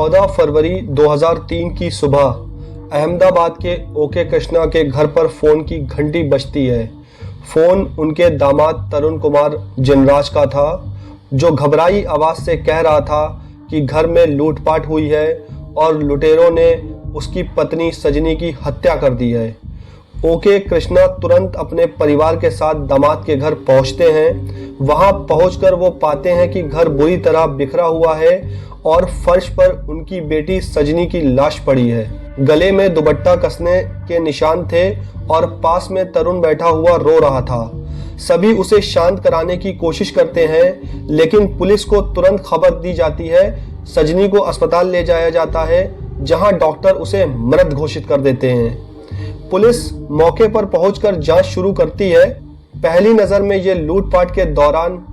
14 फरवरी 2003 की सुबह अहमदाबाद के ओके कृष्णा के घर पर फोन की घंटी बजती है। फोन उनके दामाद तरुण कुमार जनराज का था, जो घबराई आवाज से कह रहा था कि घर में लूटपाट हुई है और लुटेरों ने उसकी पत्नी सजनी की हत्या कर दी है। ओके कृष्णा तुरंत अपने परिवार के साथ दामाद के घर पहुंचते हैं। वहां पहुंचकर वो पाते हैं कि घर बुरी तरह बिखरा हुआ है और फर्श पर उनकी बेटी सजनी की लाश पड़ी है। गले में दुपट्टा कसने के निशान थे और पास में तरुण बैठा हुआ रो रहा था। सभी उसे शांत कराने की कोशिश करते हैं, लेकिन पुलिस को तुरंत खबर दी जाती है। सजनी को अस्पताल ले जाया जाता है, जहां डॉक्टर उसे मृत घोषित कर देते हैं। पुलिस मौके पर पहुंचकर जांच शुरू करती है। पहली नजर में ये लूटपाट के दौरान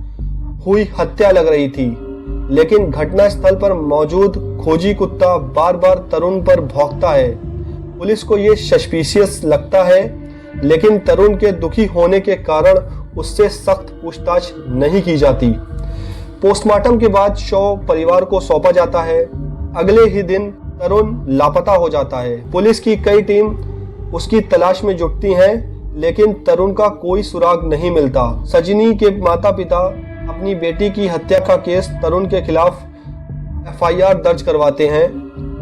हुई हत्या लग रही थी, लेकिन घटना स्थल पर मौजूद खोजी कुत्ता बार बार तरुण पर भौंकता है। पुलिस को ये सस्पिशियस लगता है, लेकिन तरुण के दुखी होने के कारण उससे सख्त पूछताछ नहीं की जाती। पोस्टमार्टम के बाद शव परिवार को सौंपा जाता है। अगले ही दिन तरुण लापता हो जाता है। पुलिस की कई टीम उसकी तलाश में जुटती हैं, लेकिन तरुण का कोई सुराग नहीं मिलता। सजनी के माता पिता अपनी बेटी की हत्या का केस तरुण के खिलाफ FIR दर्ज करवाते हैं।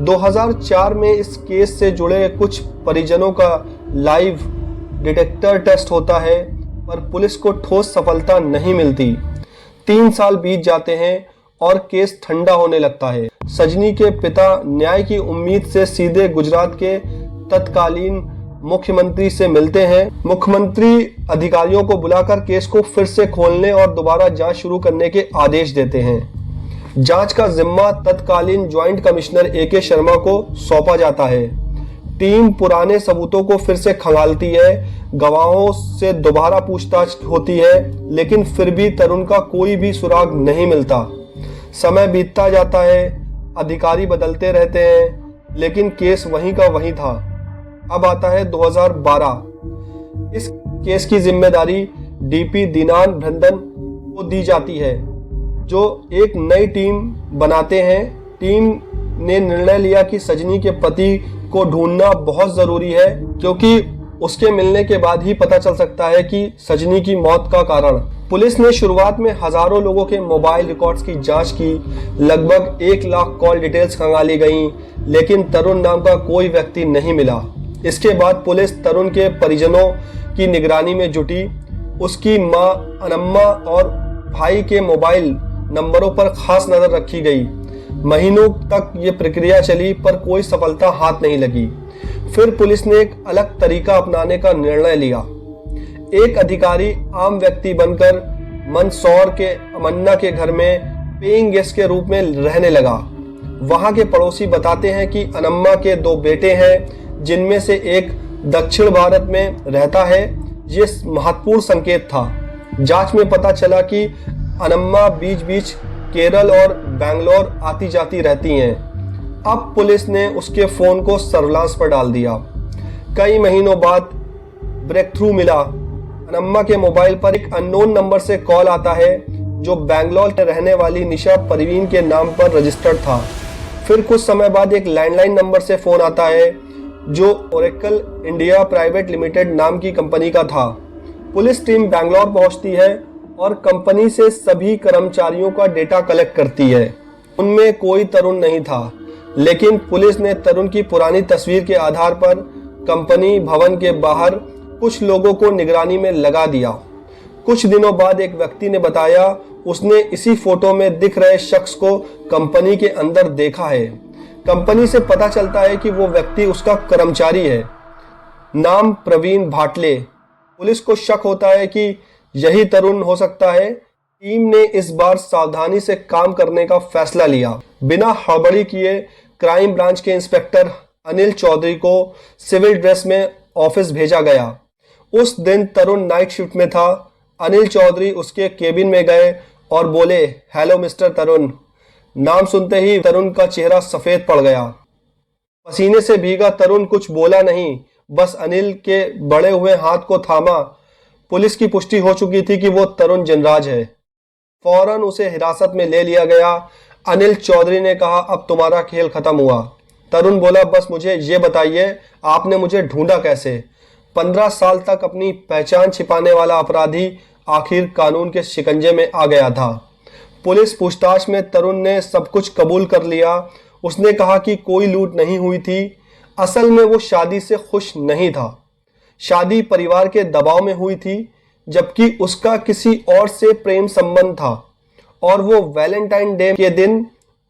2004 में इस केस से जुड़े कुछ परिजनों का लाइव डिटेक्टर टेस्ट होता है, पर पुलिस को ठोस सफलता नहीं मिलती। 3 साल बीत जाते हैं और केस ठंडा होने लगता है। सजनी के पिता न्याय की उम्मीद से सीधे गुजरात के तत्कालीन मुख्यमंत्री से मिलते हैं। मुख्यमंत्री अधिकारियों को बुलाकर केस को फिर से खोलने और दोबारा जांच शुरू करने के आदेश देते हैं। जांच का जिम्मा तत्कालीन ज्वाइंट कमिश्नर AK शर्मा को सौंपा जाता है। टीम पुराने सबूतों को फिर से खंगालती है। गवाहों से दोबारा पूछताछ होती है, लेकिन फिर भी तरुण का कोई भी सुराग नहीं मिलता। समय बीतता जाता है, अधिकारी बदलते रहते हैं, लेकिन केस वहीं का वहीं था। अब आता है 2012। इस केस की जिम्मेदारी DP दीनानाथन को दी जाती है, जो एक नई टीम बनाते हैं। टीम ने निर्णय लिया कि सजनी के पति को ढूंढना बहुत जरूरी है, क्योंकि उसके मिलने के बाद ही पता चल सकता है कि सजनी की मौत का कारण। पुलिस ने शुरुआत में हजारों लोगों के मोबाइल रिकॉर्ड्स की जांच की। लगभग 1 लाख कॉल डिटेल्स खंगाली गईं, लेकिन तरुण नाम का कोई व्यक्ति नहीं मिला। इसके बाद पुलिस तरुण के परिजनों की निगरानी में जुटी। उसकी मां अनम्मा और भाई के मोबाइल नंबरों पर खास नजर रखी गई। महीनों तक ये प्रक्रिया चली, पर कोई सफलता हाथ नहीं लगी। फिर पुलिस ने एक अलग तरीका अपनाने का निर्णय लिया। एक अधिकारी आम व्यक्ति बनकर मंदसौर के अमन्ना के घर में पेइंग गेस्ट के रूप में रहने लगा। वहां के पड़ोसी बताते हैं कि अनम्मा के 2 बेटे हैं, जिनमें से एक दक्षिण भारत में रहता है। ये महत्वपूर्ण संकेत था। जांच में पता चला कि अनम्मा बीच बीच केरल और बैंगलोर आती जाती रहती हैं। अब पुलिस ने उसके फोन को सर्विलांस पर डाल दिया। कई महीनों बाद ब्रेक थ्रू मिला। अनम्मा के मोबाइल पर एक अननोन नंबर से कॉल आता है, जो बैंगलोर में रहने वाली निशा परवीन के नाम पर रजिस्टर्ड था। फिर कुछ समय बाद एक लैंडलाइन नंबर से फोन आता है, जो ओरेकल इंडिया प्राइवेट लिमिटेड नाम की कंपनी का था। पुलिस टीम बैंगलोर पहुंचती है और कंपनी से सभी कर्मचारियों का डेटा कलेक्ट करती है। उनमें कोई तरुण नहीं था, लेकिन पुलिस ने तरुण की पुरानी तस्वीर के आधार पर कंपनी भवन के बाहर कुछ लोगों को निगरानी में लगा दिया। कुछ दिनों बाद एक व्यक्ति ने बताया उसने इसी फोटो में दिख रहे शख्स को कंपनी के अंदर देखा है। कंपनी से पता चलता है कि वो व्यक्ति उसका कर्मचारी है, नाम प्रवीण भाटले। पुलिस को शक होता है कि यही तरुण हो सकता है। टीम ने इस बार सावधानी से काम करने का फैसला लिया। बिना हड़बड़ी किए क्राइम ब्रांच के इंस्पेक्टर अनिल चौधरी को सिविल ड्रेस में ऑफिस भेजा गया। उस दिन तरुण नाइट शिफ्ट में था। अनिल चौधरी उसके केबिन में गए और बोले, हेलो मिस्टर तरुण। नाम सुनते ही तरुण का चेहरा सफेद पड़ गया। पसीने से भीगा तरुण कुछ बोला नहीं, बस अनिल के बड़े हुए हाथ को थामा। पुलिस की पुष्टि हो चुकी थी कि वो तरुण जनराज है। फौरन उसे हिरासत में ले लिया गया। अनिल चौधरी ने कहा, अब तुम्हारा खेल खत्म हुआ। तरुण बोला, बस मुझे ये बताइए आपने मुझे ढूंढा कैसे? 15 साल तक अपनी पहचान छिपाने वाला अपराधी आखिर कानून के शिकंजे में आ गया था। पुलिस पूछताछ में तरुण ने सब कुछ कबूल कर लिया। उसने कहा कि कोई लूट नहीं हुई थी। असल में वो शादी से खुश नहीं था। शादी परिवार के दबाव में हुई थी, जबकि उसका किसी और से प्रेम संबंध था और वो वैलेंटाइन डे के दिन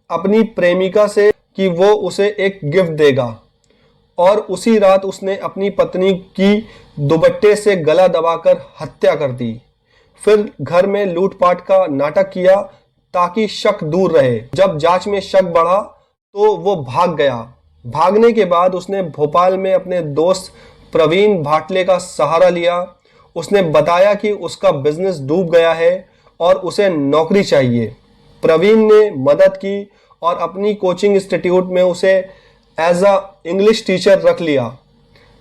अपनी प्रेमिका से कि वो उसे एक गिफ्ट देगा, और उसी रात उसने अपनी पत्नी की दुपट्टे से गला दबाकर हत्या कर दी। फिर घर में लूटपाट का नाटक किया ताकि शक दूर रहे। जब जांच में शक बढ़ा तो वो भाग गया। भागने के बाद उसने भोपाल में अपने दोस्त प्रवीण भाटले का सहारा लिया। उसने बताया कि उसका बिजनेस डूब गया है और उसे नौकरी चाहिए। प्रवीण ने मदद की और अपनी कोचिंग इंस्टीट्यूट में उसे एज अ इंग्लिश टीचर रख लिया।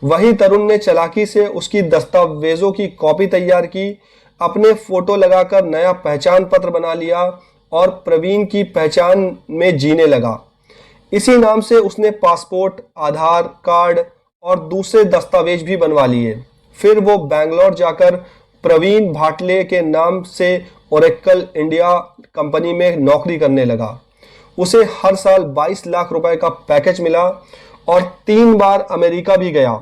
वहीं तरुण ने चालाकी से उसकी दस्तावेजों की कॉपी तैयार की, अपने फोटो लगाकर नया पहचान पत्र बना लिया और प्रवीण की पहचान में जीने लगा। इसी नाम से उसने पासपोर्ट, आधार कार्ड और दूसरे दस्तावेज भी बनवा लिए। फिर वो बैंगलोर जाकर प्रवीण भाटले के नाम से ओरेकल इंडिया कंपनी में नौकरी करने लगा। उसे हर साल 22 लाख रुपए का पैकेज मिला और 3 बार अमेरिका भी गया।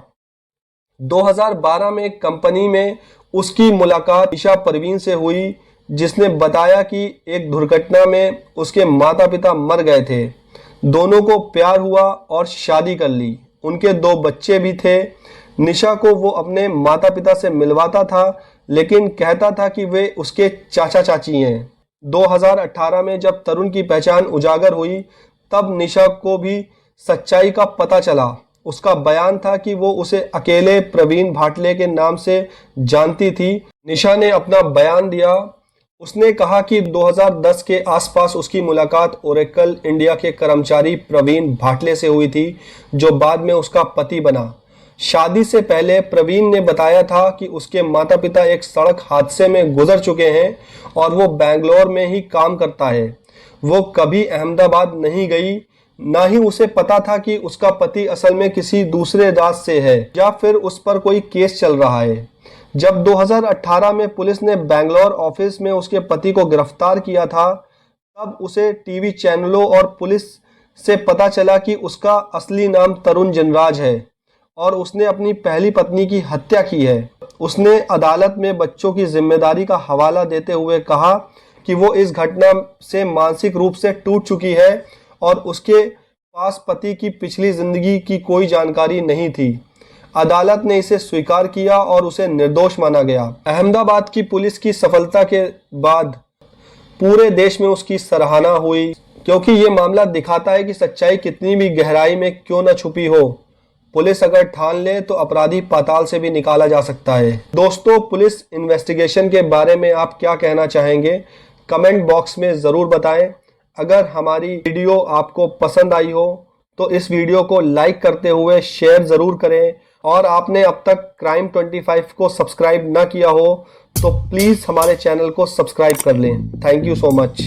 2012 में कंपनी में उसकी मुलाकात निशा परवीन से हुई, जिसने बताया कि एक दुर्घटना में उसके माता पिता मर गए थे। दोनों को प्यार हुआ और शादी कर ली। उनके 2 बच्चे भी थे। निशा को वो अपने माता पिता से मिलवाता था, लेकिन कहता था कि वे उसके चाचा चाची हैं। 2018 में जब तरुण की पहचान उजागर हुई, तब निशा को भी सच्चाई का पता चला। उसका बयान था कि वो उसे अकेले प्रवीण भाटले के नाम से जानती थी। निशा ने अपना बयान दिया। उसने कहा कि 2010 के आसपास उसकी मुलाकात ओरेकल इंडिया के कर्मचारी प्रवीण भाटले से हुई थी, जो बाद में उसका पति बना। शादी से पहले प्रवीण ने बताया था कि उसके माता पिता एक सड़क हादसे में गुजर चुके हैं और वो बैंगलोर में ही काम करता है। वो कभी अहमदाबाद नहीं गई, ना ही उसे पता था कि उसका पति असल में किसी दूसरे राज्य से है या फिर उस पर कोई केस चल रहा है। जब 2018 में पुलिस ने बैंगलोर ऑफिस में उसके पति को गिरफ्तार किया था, तब उसे टीवी चैनलों और पुलिस से पता चला कि उसका असली नाम तरुण जिनराज है और उसने अपनी पहली पत्नी की हत्या की है। उसने अदालत में बच्चों की जिम्मेदारी का हवाला देते हुए कहा कि वो इस घटना से मानसिक रूप से टूट चुकी है और उसके पास पति की पिछली जिंदगी की कोई जानकारी नहीं थी। अदालत ने इसे स्वीकार किया और उसे निर्दोष माना गया। अहमदाबाद की पुलिस की सफलता के बाद पूरे देश में उसकी सराहना हुई, क्योंकि ये मामला दिखाता है कि सच्चाई कितनी भी गहराई में क्यों न छुपी हो, पुलिस अगर ठान ले तो अपराधी पाताल से भी निकाला जा सकता है। दोस्तों, पुलिस इन्वेस्टिगेशन के बारे में आप क्या कहना चाहेंगे? कमेंट बॉक्स में ज़रूर बताएं। अगर हमारी वीडियो आपको पसंद आई हो तो इस वीडियो को लाइक करते हुए शेयर ज़रूर करें, और आपने अब तक क्राइम 25 को सब्सक्राइब ना किया हो तो प्लीज़ हमारे चैनल को सब्सक्राइब कर लें। Thank you so much.